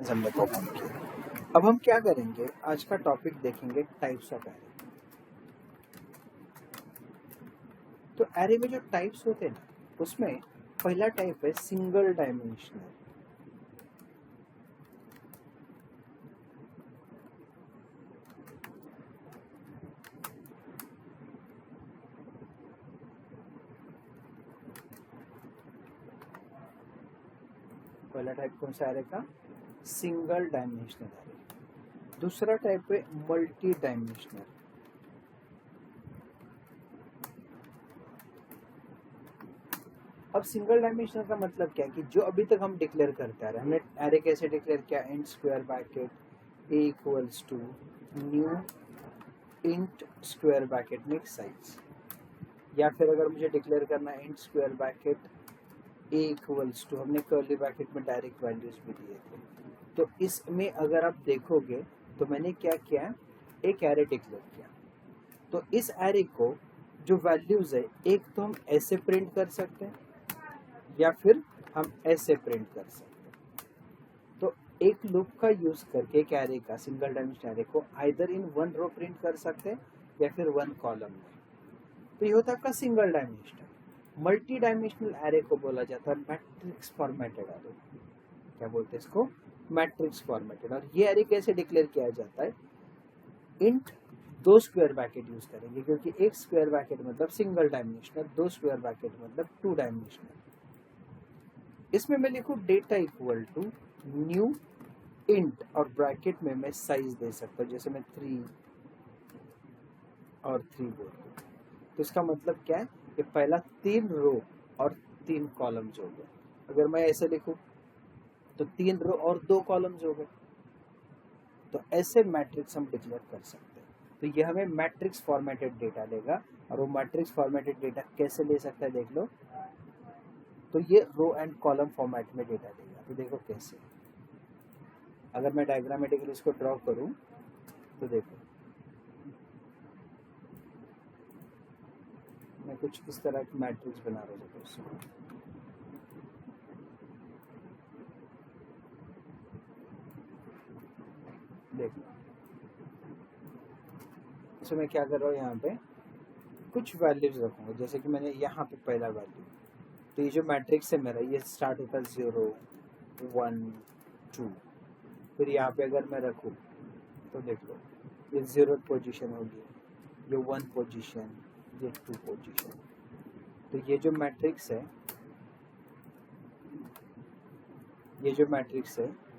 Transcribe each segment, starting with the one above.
हमने परफॉर्म किया। अब हम क्या करेंगे, आज का टॉपिक देखेंगे टाइप्स ऑफ एरे। तो एरे में जो टाइप्स होते हैं ना, उसमें पहला टाइप है सिंगल डायमेंशनल। पहला टाइप कौन सा एरे का? Single dimensional array. दूसरा टाइप है मल्टी डायमेंशनल। अब सिंगल डायमेंशनल का मतलब क्या है कि जो अभी तक हम डिक्लेयर करते आ रहे हैं, हमने एरे कैसे डिक्लेयर किया? Int square bracket a equals to new int square bracket में साइज, या फिर अगर मुझे डिक्लेयर करना है int square bracket a equals to, हमने कर्ली ब्रैकेट में डायरेक्ट वैल्यूज भी दिए थे। तो इसमें अगर आप देखोगे तो मैंने क्या किया, एक एरे डिक्लेयर किया। तो इस एरे को जो वैल्यूज है, एक तो हम ऐसे प्रिंट कर सकते हैं या फिर हम ऐसे प्रिंट कर सकते हैं। तो एक लूप का यूज करके एक एरे का, सिंगल डायमेंशनल एरे को either in one row print कर सकते हैं या फिर वन कॉलम में। तो ये होता है आपका single dimensional. Multi dimensional array को बोला जाता है मैट्रिक्स फॉर्मेटेड एरे। क्या बोलते हैं इसको? Matrix formatted. और ये एरे कैसे डिक्लेयर किया जाता है? इंट दो स्क्वायर ब्रैकेट यूज करेंगे, क्योंकि एक स्क्वायर ब्रैकेट मतलब सिंगल डायमेंशनल, दो स्क्वायर ब्रैकेट मतलब टू डायमेंशनल। इसमें मैं लिखूं data equal to new int, और ब्रैकेट में मैं साइज दे सकता हूँ, जैसे मैं 3 और 3 बोल दूँ। तो इसका मतलब क्या है कि पहला 3 रो और 3 कॉलम्स हो गए। अगर मैं ऐसे लिखूं तो 3 रो और 2 कॉलम्स हो गए। तो ऐसे मैट्रिक्स हम डिक्लेयर कर सकते हैं। तो यह हमें मैट्रिक्स फॉर्मेटेड डेटा देगा। और वो मैट्रिक्स फॉर्मेटेड डेटा कैसे ले सकता है देख लो। तो ये रो एंड कॉलम फॉर्मेट में डेटा देगा। तो देखो कैसे, अगर मैं डायग्रामेटिकली इसको ड्रॉ करूं तो देखो मैं कुछ इस तरह की मैट्रिक्स बना रहा हूँ। देखो इसमें मैं क्या कर रहा हूँ, यहाँ पे कुछ वैल्यूज रखूंगा। जैसे कि मैंने यहाँ पे पहला वैल्यू, तो ये जो मैट्रिक्स है मेरा, ये स्टार्ट होता है 0 1 2। फिर यहाँ पे अगर मैं रखूँ तो देख लो, ये 0 पोजीशन होगी, ये 1 पोजीशन, ये 2 पोजीशन। तो ये जो मैट्रिक्स है,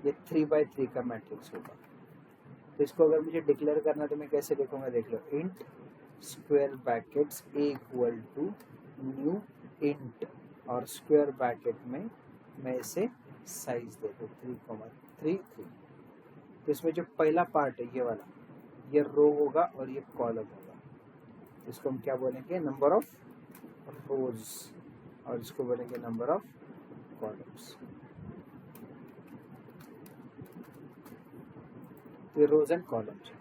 ये 3x3 का मैट्रिक्स होगा। तो इसको अगर मुझे डिक्लेयर करना तो मैं कैसे लिखूंगा, देख लो। Int square brackets A equal to new int, और स्क्वायर ब्रैकेट में मैं इसे साइज दे दूँ 3,3 3। तो इसमें जो पहला पार्ट है ये वाला, ये रो होगा और ये कॉलम होगा। इसको हम क्या बोलेंगे? नंबर ऑफ रोज, और इसको बोलेंगे नंबर ऑफ कॉलम्स। ये रोज एंड कॉलम्स।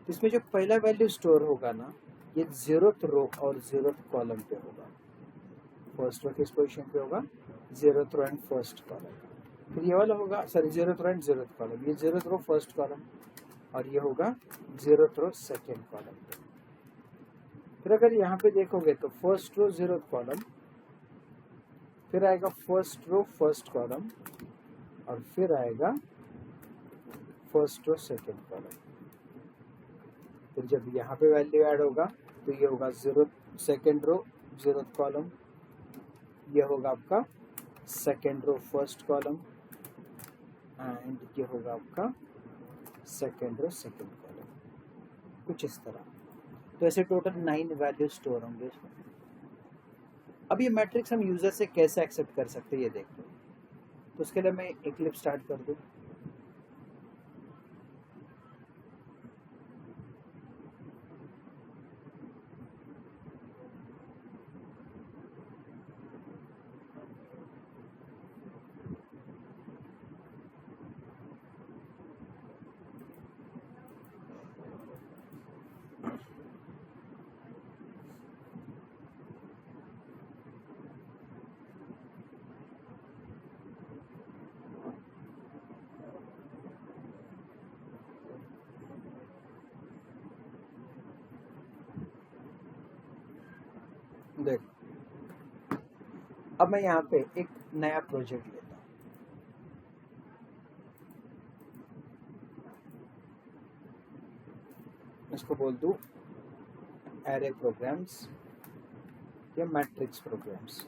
इसमें जो पहला वैल्यू स्टोर होगा ना, ये 0th रो और 0th कॉलम पे होगा। फर्स्ट रो किस पोजीशन पे होगा? 0th row and first column. फिर ये वाला होगा, sorry 0th row and 0th column, ये 0th रो फर्स्ट कॉलम, और ये होगा 0th रो सेकेंड कॉलम पे। फिर अगर यहाँ पे देखोगे तो फर्स्ट रो 0th कॉलम, फिर आएगा फर्स्ट रो फर्स्ट कॉलम, और फिर आएगा फर्स्ट रो सेकेंड कॉलम। फिर जब यहाँ पे वैल्यू ऐड होगा तो ये होगा 0 सेकेंड रो 0th कॉलम, ये होगा आपका second row first column, and ये होगा आपका सेकेंड रो सेकेंड कॉलम, कुछ इस तरह। तो ऐसे टोटल 9 वैल्यू स्टोर होंगे इसमें। अब ये मैट्रिक्स हम यूजर से कैसे एक्सेप्ट कर सकते हैं ये देख लो। तो उसके लिए मैं एक क्लिप स्टार्ट कर दूँ। देखो अब मैं यहाँ पे एक नया प्रोजेक्ट लेता हूँ, इसको बोल दूँ एरे प्रोग्राम्स या मैट्रिक्स प्रोग्राम्स।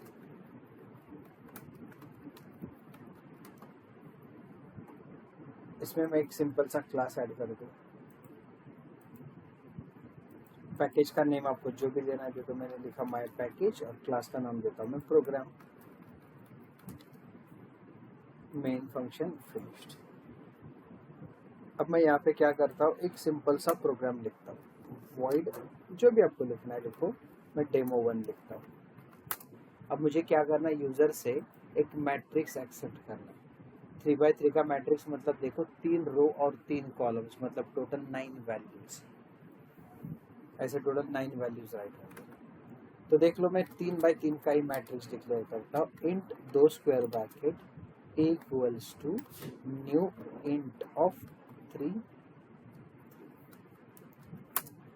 इसमें मैं एक सिंपल सा क्लास ऐड कर दूँ, पैकेज का नेम आपको जो भी लेना है, जो तो मैंने लिखा माय पैकेज, और क्लास का नाम देता हूँ मैं प्रोग्राम, मेन फंक्शन फिनिश्ड। अब मैं यहाँ पे क्या करता हूँ, एक सिंपल सा प्रोग्राम लिखता हूँ, वॉइड जो भी आपको लिखना है लिखो, मैं डेमो1 लिखता हूँ। अब मुझे क्या करना है, यूजर से एक मैट्रिक्स एक्सेप्ट करना है। 3x3 का मैट्रिक्स मतलब देखो 3 रो और 3 कॉलम्स, मतलब टोटल 9 वैल्यूज, ऐसे टोटल 9 वैल्यूज राइट होंगे। तो देख लो मैं 3x3 का ही मैट्रिक्स डिक्लेयर करता हूँ, int 2 square bracket equals to new int of 3।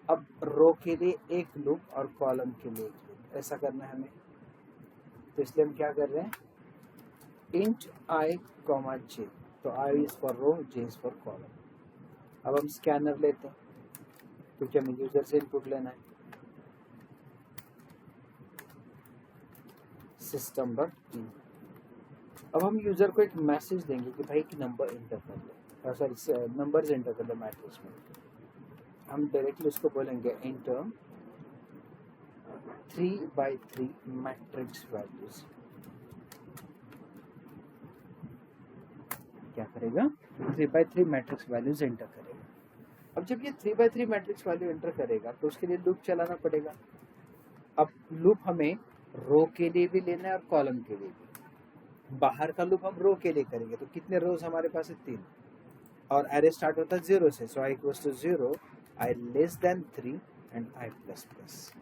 अब रो के लिए एक लूप और कॉलम के लिए एक लूप, ऐसा करना है हमें। तो इसलिए हम क्या कर रहे हैं, इंट आई कॉमा जे, तो I is for row, J is for column. अब हम स्कैनर लेते हैं क्योंकि हमें यूजर से इनपुट लेना है, सिस्टम डॉट इन। अब हम यूजर को एक मैसेज देंगे कि भाई एक नंबर एंटर कर ले, सॉरी नंबर्स एंटर कर ले मैट्रिक्स में। हम डायरेक्टली उसको बोलेंगे एंटर 3x3 मैट्रिक्स वैल्यूज। क्या करेगा, 3x3 मैट्रिक्स वैल्यूज एंटर करेगा। अब जब ये 3x3 मैट्रिक्स वैल्यू एंटर करेगा तो उसके लिए लूप चलाना पड़ेगा। अब लूप हमें रो के लिए भी लेना है और कॉलम के लिए भी। बाहर का लूप हम रो के लिए करेंगे, तो कितने रोज हमारे पास है, 3, और एरे स्टार्ट होता है 0 से, so i equals to 0, i less than 3 and i plus plus.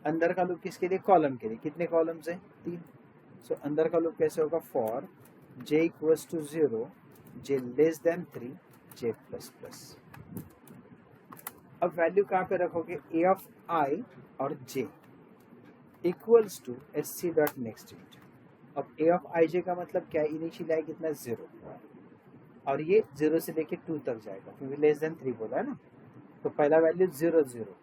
अंदर का लूप किसके लिए, कॉलम के लिए, कितने कॉलम्स है, 3, सो अंदर का लूप कैसे होगा, for j equals to 0, j less than 3, j plus plus. अब वैल्यू कहाँ पे रखोगे, a ऑफ i और j equals to sc dot next int. अब a ऑफ i j का मतलब क्या है, इनिशियल आई कितना, 0, और ये 0 से लेके 2 तक जाएगा क्योंकि लेस देन 3 बोला है ना। तो पहला वैल्यू 0 0,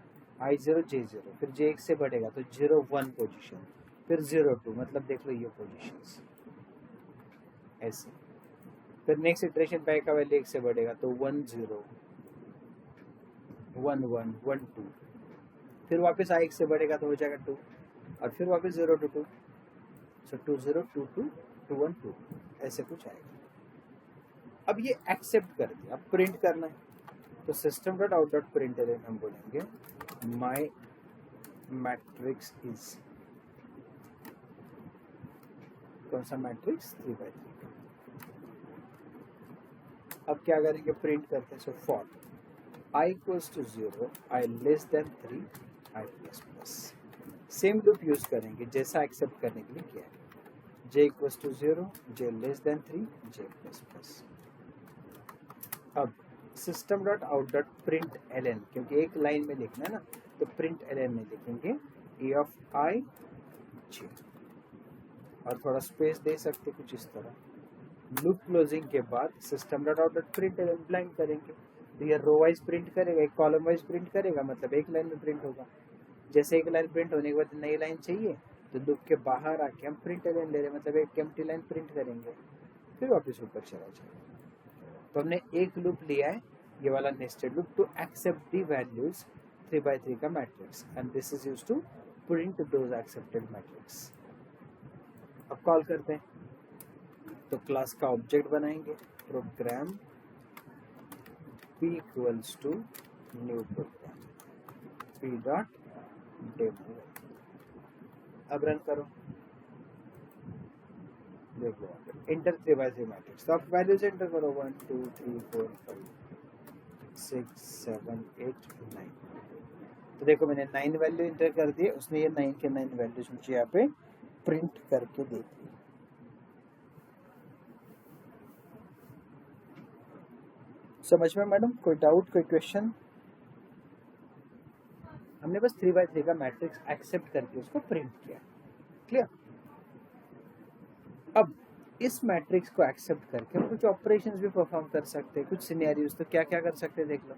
i 0 j 0, फिर j 1 से बढ़ेगा तो 0 1 पोजीशन, फिर 0 2, मतलब देख लो ये पोजीशंस ऐसे। फिर नेक्स्ट इटरेशन पे का वैल्यू 1 से बढ़ेगा तो 1 0 1 1 1 2, फिर वापस i 1 से बढ़ेगा तो हो जाएगा 2, और फिर वापस 0 2 2, सो 2 0 2 2 2 1 2, ऐसे कुछ आएगा। अब ये एक्सेप्ट कर दिया, अब प्रिंट करना है, तो system dot out dot print हम बोलेंगे माई मैट्रिक्स इज, कौन सा मैट्रिक्स, 3x3 का। अब क्या करेंगे, प्रिंट करते हैं, so for i equals to 0, i less than 3, i plus plus. Same loop use करेंगे जैसा एक्सेप्ट करने के लिए किया है, j equals to 0, j less than 3, j plus plus. अब system dot out dot print L, क्योंकि एक लाइन में लिखना है ना, तो प्रिंट एल में लिखेंगे ए ऑफ आई जे, और थोड़ा स्पेस दे सकते कुछ इस तरह। लूप क्लोजिंग के बाद system dot out dot print L blank करेंगे, तो ये रो वाइज प्रिंट करेगा, एक कॉलम वाइज प्रिंट करेगा, मतलब एक लाइन में प्रिंट होगा। जैसे एक लाइन प्रिंट होने के बाद नई लाइन चाहिए तो लूप के बाहर आके हम प्रिंट एल ले रहे हैं, मतलब एक एम्प्टी लाइन प्रिंट करेंगे, फिर वापस ऊपर चला जाएगा। तो हमने एक लूप लिया है, ये वाला nested loop, to accept the values 3x3 का matrix, and this is used to print those accepted matrix. अब कॉल करते हैं, तो क्लास का ऑब्जेक्ट बनाएंगे, program p equals to new program p dot demo. अब रन करो, देख लो इंटर 3x3 मैट्रिक्स, तो आप वैल्यूज एंटर करो 1 2 3 4 5 6 7 8 9। तो देखो मैंने 9 वैल्यू इंटर कर दिए, उसने ये 9 के 9 वैल्यूज मुझे यहाँ पे प्रिंट करके दे दी। समझ में मैडम, कोई डाउट, कोई क्वेश्चन? हमने बस 3x3 का मैट्रिक्स एक्सेप्ट करके उसको प्रिंट किया। क्लियर? अब इस मैट्रिक्स को एक्सेप्ट करके हम कुछ ऑपरेशंस भी परफॉर्म कर सकते हैं, कुछ सिनेरियोज। तो क्या क्या कर सकते हैं देख लो।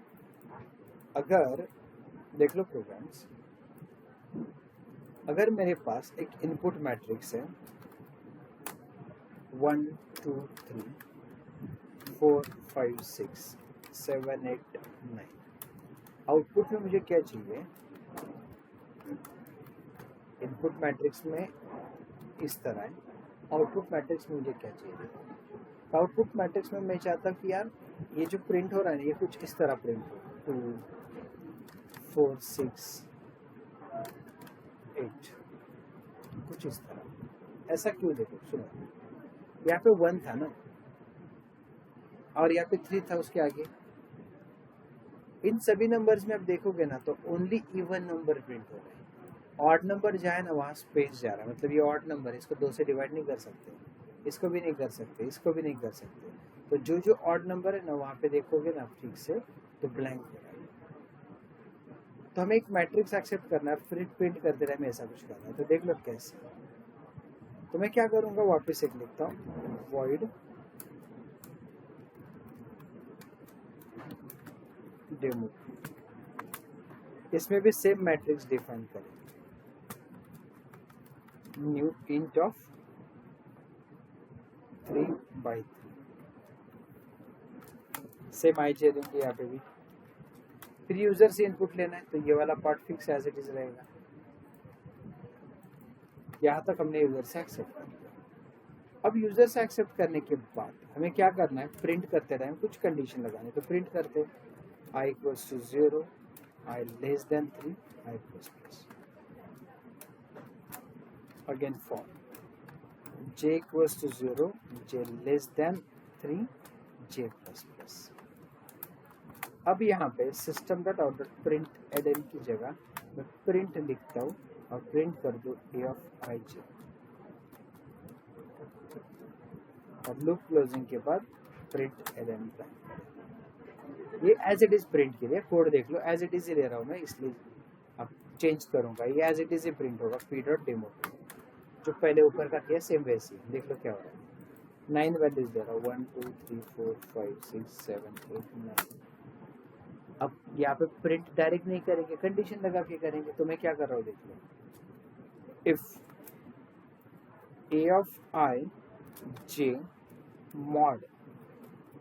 अगर देख लो प्रोग्राम्स, अगर मेरे पास एक इनपुट मैट्रिक्स है 1 2 3 4 5 6 7 8 9, आउटपुट में मुझे क्या चाहिए? इनपुट मैट्रिक्स में इस तरह है, आउटपुट मैट्रिक्स में मुझे क्या चाहिए? आउटपुट मैट्रिक्स में मैं चाहता हूँ कि यार ये जो प्रिंट हो रहा है ना, ये कुछ इस तरह प्रिंट हो, 2 4 6 8, कुछ इस तरह। ऐसा क्यों? देखो सुनो, यहाँ पे 1 था ना और यहाँ पे 3 था उसके आगे। इन सभी नंबर्स में आप देखोगे ना तो ओनली इवन नंबर प्रिंट हो रहे हैं। ऑड नंबर जाए ना वहाँ स्पेस जा रहा है, मतलब ये ऑड नंबर है, इसको 2 से डिवाइड नहीं कर सकते, इसको भी नहीं कर सकते, इसको भी नहीं कर सकते। तो जो जो ऑड नंबर है ना वहाँ पे देखोगे ना ठीक से तो ब्लैंक हो रहा है। तो हमें एक मैट्रिक्स एक्सेप्ट करना है, फिर प्रिंट करते रहे, हमें ऐसा कुछ करना है। तो देख लो कैसे। तो मैं क्या करूँगा, वापस एक लिखता हूँ, वॉइड डेमो। इसमें भी सेम मैट्रिक्स डिफाइन करें, new int of 3/3, same i j देंगे यहाँ पे भी। फिर यूजर से इनपुट लेना है, तो ये वाला part fix as it is रहेगा। यहाँ तक हमने यूजर से एक्सेप्ट कर लिया। अब यूजर से एक्सेप्ट करने के बाद हमें क्या करना है, प्रिंट करते रहे, कुछ कंडीशन लगाने। तो प्रिंट करते i equals to 0, i less than 3, i plus plus. Again for j equals to 0, j less than 3, j plus plus. अब यहाँ पे system dot out dot println की जगह मैं प्रिंट लिखता हूँ और प्रिंट कर दो a of i j, और लूप क्लोजिंग के बाद प्रिंट एडन टाइम। ये एज इट इज प्रिंट के लिए कोड देख लो, एज इट इज ही ले रहा हूँ मैं, इसलिए अब चेंज करूंगा। ये एज इट इज ही प्रिंट होगा, p.demo, जो पहले ऊपर का किया सेम वैसे ही। देख लो क्या हो रहा है, 9 वैल्यूज दे रहा हूँ, 1 2 3 4 5 6 7 8 9। अब यहाँ पे प्रिंट डायरेक्ट नहीं करेंगे, कंडीशन लगा के करेंगे। तो मैं क्या कर रहा हूँ देख लो, if a of i j mod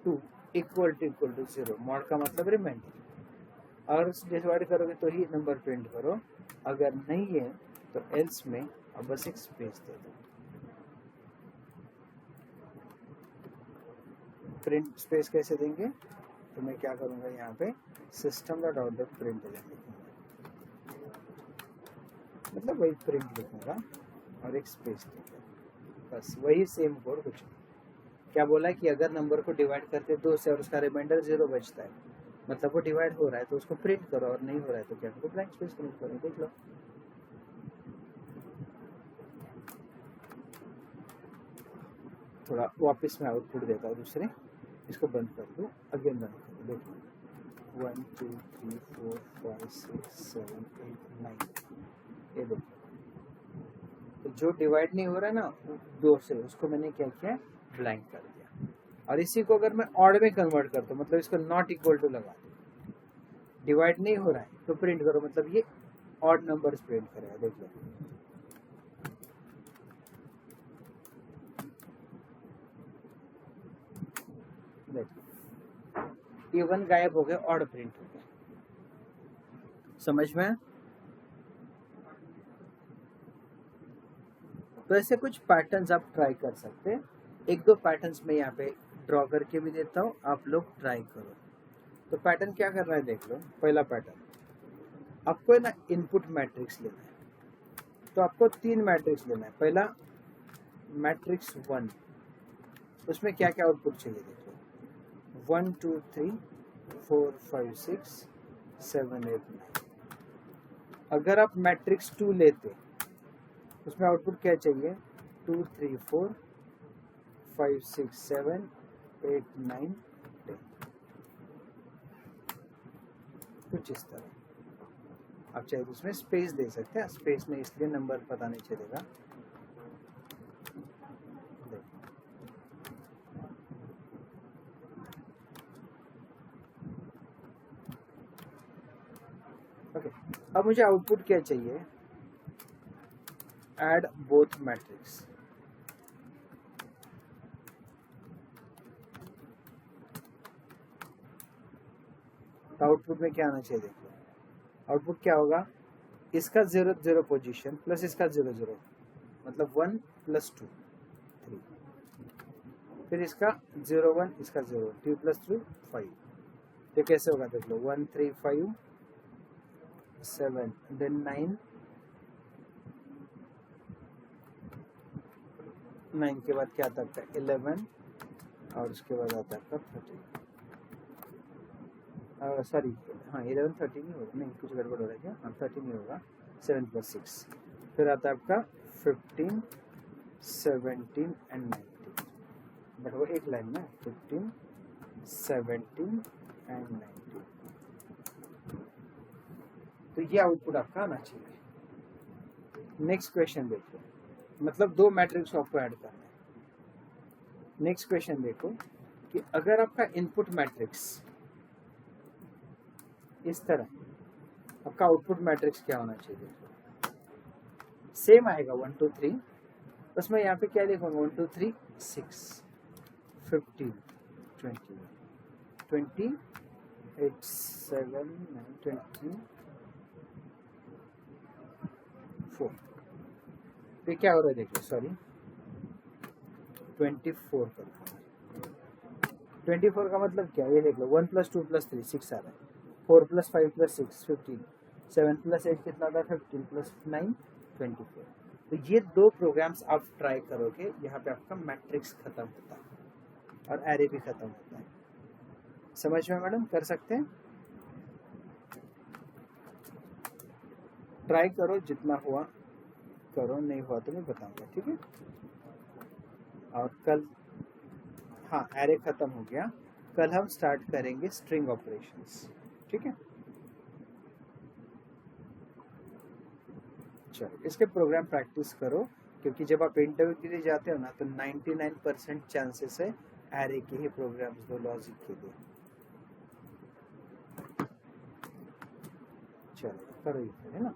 2 equal to 0, mod का मतलब रिमाइंडर। अगर डिवाइड करोगे तो ही नंबर प्रिंट करो, अगर नहीं है तो एल्स में अब बस एक स्पेस दे दो, प्रिंट स्पेस कैसे देंगे? तो मैं क्या करूंगा, यहाँ पे system dot out dot print लिखूंगा, मतलब वही प्रिंट लिखूंगा और एक स्पेस लिखूंगा, बस वही सेम कोड। कुछ क्या बोला कि अगर नंबर को डिवाइड करते 2 से और उसका रिमाइंडर 0 बचता है, मतलब वो डिवाइड हो रहा है तो उसको प्रिंट करो, और नहीं हो रहा है तो क्या करो, ब्लैंक स्पेस प्रिंट करो। देख लो थोड़ा वापस में आउटपुट देता हूँ दूसरे, इसको बंद कर दो, अगेन बंद कर दो। देखो 1 2 3 4 5 6 7 8 9, ये देखो। तो जो डिवाइड नहीं हो रहा है ना 2 से, उसको मैंने क्या किया, ब्लैंक कर दिया। और इसी को अगर मैं ऑड में कन्वर्ट करता हूँ, मतलब इसको नॉट इक्वल टू लगा दो, डिवाइड नहीं हो रहा है तो प्रिंट करो, मतलब ये ऑड नंबर्स प्रिंट करेगा। देख लो इवन गायब हो गया, ऑड प्रिंट हो गया। समझ में? तो ऐसे कुछ पैटर्न्स आप ट्राई कर सकते हैं। 1-2 पैटर्न्स में यहाँ पे ड्रॉ करके भी देता हूँ, आप लोग ट्राई करो। तो पैटर्न क्या कर रहा है देख लो। पहला पैटर्न, आपको है ना इनपुट मैट्रिक्स लेना है, तो आपको 3 मैट्रिक्स लेना है। पहला मैट्रिक्स 1, उसमें क्या क्या आउटपुट चाहिए देख लो, 1 2 3 4 5 6 7 8 9। अगर आप मैट्रिक्स 2 लेते, उसमें आउटपुट क्या चाहिए, 2 3 4 5 6 7 8 9 10, कुछ इस तरह। आप चाहे तो उसमें स्पेस दे सकते हैं, स्पेस में इसलिए नंबर पता नहीं चलेगा। ओके, अब मुझे आउटपुट क्या चाहिए, एड बोथ मैट्रिक्स। तो आउटपुट में क्या आना चाहिए, देखो आउटपुट क्या होगा, इसका 0 0 पोजीशन प्लस इसका 0 0, मतलब 1 + 2 3, फिर इसका 0 1, इसका 0 2 + 3 5। तो कैसे होगा देख लो, 1 3 5 7 देन 9, 9 के बाद क्या आता है 11, और उसके बाद आता है 13, सॉरी हाँ 11 13 ही होगा, नहीं कुछ गड़बड़ हो रहा है क्या, हाँ 13 ही होगा, 7 + 6, फिर आता है आपका 15 17 एंड 19, बट वो एक लाइन में 15 17 एंड 19। तो ये आउटपुट आपका आना चाहिए। नेक्स्ट क्वेश्चन देखो, मतलब दो मैट्रिक्स आपको ऐड करना है। नेक्स्ट क्वेश्चन देखो कि अगर आपका इनपुट मैट्रिक्स इस तरह, आपका आउटपुट मैट्रिक्स क्या होना चाहिए, सेम आएगा 1 2 3, बस मैं यहाँ पे क्या लिखूंगा 1 2 3 6 15 20 20 8 7 9 24, तो क्या हो रहा है देखिए, सॉरी 24 कर, 24 का मतलब क्या, ये देख लो 1 + 2 + 3 6 आ रहा है, 4 + 5 + 6 15, 7 + 8 कितना था 15 + 9 24। तो ये दो प्रोग्राम्स आप ट्राई करोगे, यहाँ पे आपका मैट्रिक्स खत्म होता है और एरे भी खत्म होता है। समझ में मैडम, कर सकते हैं, ट्राई करो, जितना हुआ करो, नहीं हुआ तो मैं बताऊंगा, ठीक है। और कल, हाँ एरे खत्म हो गया, कल हम स्टार्ट करेंगे स्ट्रिंग ऑपरेशंस, ठीक है। चलो इसके प्रोग्राम प्रैक्टिस करो, क्योंकि जब आप इंटरव्यू के लिए जाते हो ना तो 99% चांसेस है एरे के ही प्रोग्राम्स दो लॉजिक के लिए। चलो करो ये, है ना।